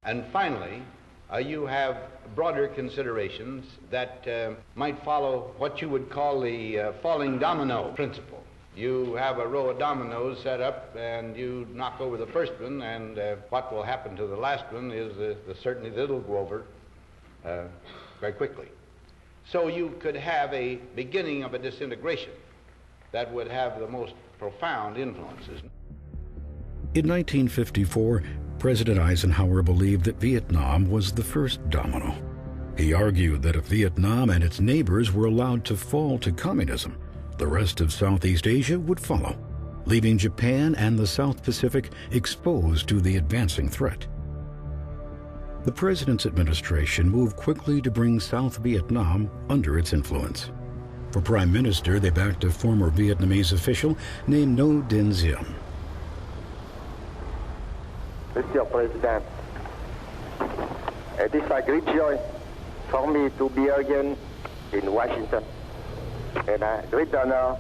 And finally, you have broader considerations that might follow what you would call the falling domino principle. You have a row of dominoes set up, and you knock over the first one, and what will happen to the last one is certainly that it'll go over very quickly. So you could have a beginning of a disintegration that would have the most profound influences. In 1954, President Eisenhower believed that Vietnam was the first domino. He argued that if Vietnam and its neighbors were allowed to fall to communism, the rest of Southeast Asia would follow, leaving Japan and the South Pacific exposed to the advancing threat. The president's administration moved quickly to bring South Vietnam under its influence. For prime minister, they backed a former Vietnamese official named Ngo Dinh Diem. Mr. President, it is a great joy for me to be again in Washington, and a great honor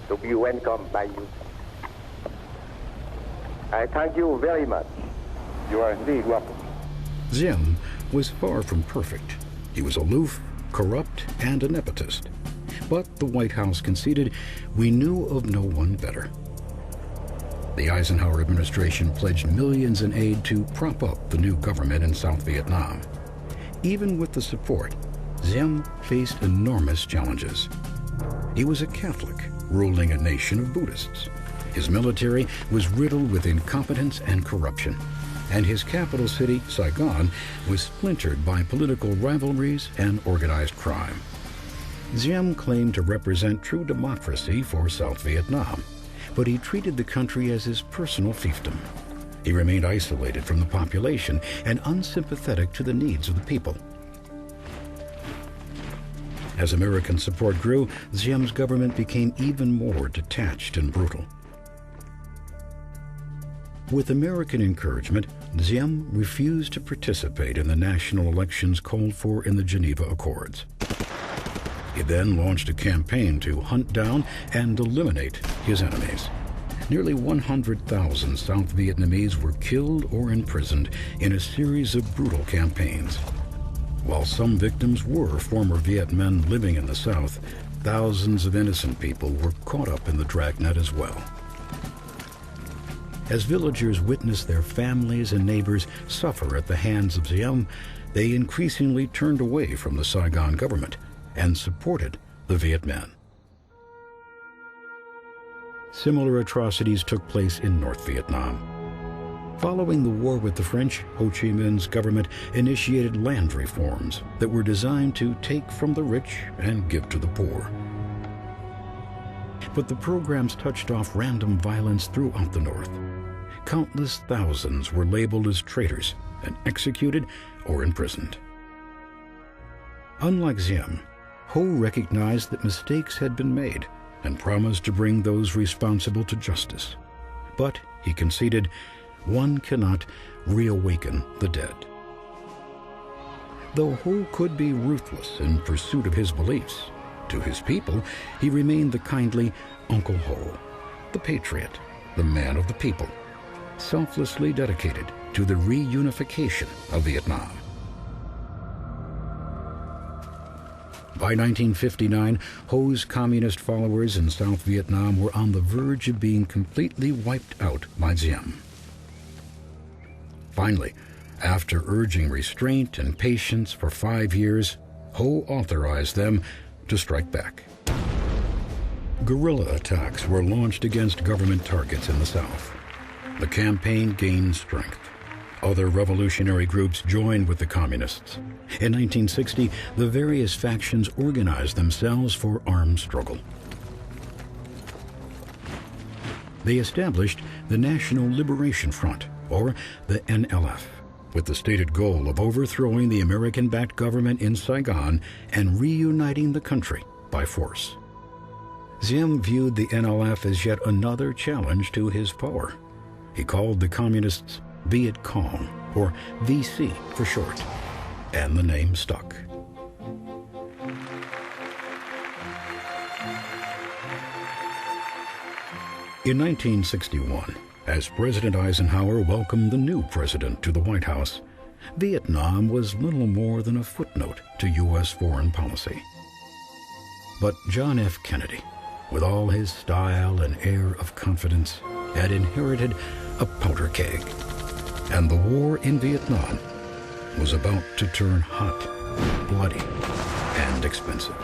to be welcomed by you. I thank you very much. You are indeed welcome. Diem was far from perfect. He was aloof, corrupt, and a nepotist. But the White House conceded, we knew of no one better. The Eisenhower administration pledged millions in aid to prop up the new government in South Vietnam. Even with the support, Diem faced enormous challenges. He was a Catholic, ruling a nation of Buddhists. His military was riddled with incompetence and corruption, and his capital city, Saigon, was splintered by political rivalries and organized crime. Diem claimed to represent true democracy for South Vietnam, but he treated the country as his personal fiefdom. He remained isolated from the population and unsympathetic to the needs of the people. As American support grew, Diem's government became even more detached and brutal. With American encouragement, Diem refused to participate in the national elections called for in the Geneva Accords. He then launched a campaign to hunt down and eliminate his enemies. Nearly 100,000 South Vietnamese were killed or imprisoned in a series of brutal campaigns. While some victims were former Viet men living in the South, thousands of innocent people were caught up in the dragnet as well. As villagers witnessed their families and neighbors suffer at the hands of Diem, they increasingly turned away from the Saigon government and supported the Viet Minh. Similar atrocities took place in North Vietnam. Following the war with the French, Ho Chi Minh's government initiated land reforms that were designed to take from the rich and give to the poor. But the programs touched off random violence throughout the North. Countless thousands were labeled as traitors and executed or imprisoned. Unlike Diem, Ho recognized that mistakes had been made and promised to bring those responsible to justice. But he conceded, one cannot reawaken the dead. Though Ho could be ruthless in pursuit of his beliefs, to his people he remained the kindly Uncle Ho, the patriot, the man of the people, selflessly dedicated to the reunification of Vietnam. By 1959, Ho's communist followers in South Vietnam were on the verge of being completely wiped out by Diem. Finally, after urging restraint and patience for 5 years, Ho authorized them to strike back. Guerrilla attacks were launched against government targets in the South. The campaign gained strength. Other revolutionary groups joined with the communists. In 1960, the various factions organized themselves for armed struggle. They established the National Liberation Front, or the NLF, with the stated goal of overthrowing the American-backed government in Saigon and reuniting the country by force. Diem viewed the NLF as yet another challenge to his power. He called the communists Viet Cong, or VC for short, and the name stuck. In 1961, As President Eisenhower welcomed the new president to the White House, Vietnam was little more than a footnote to U.S. foreign policy. But John F. Kennedy, with all his style and air of confidence, had inherited a powder keg. And the war in Vietnam was about to turn hot, bloody, and expensive.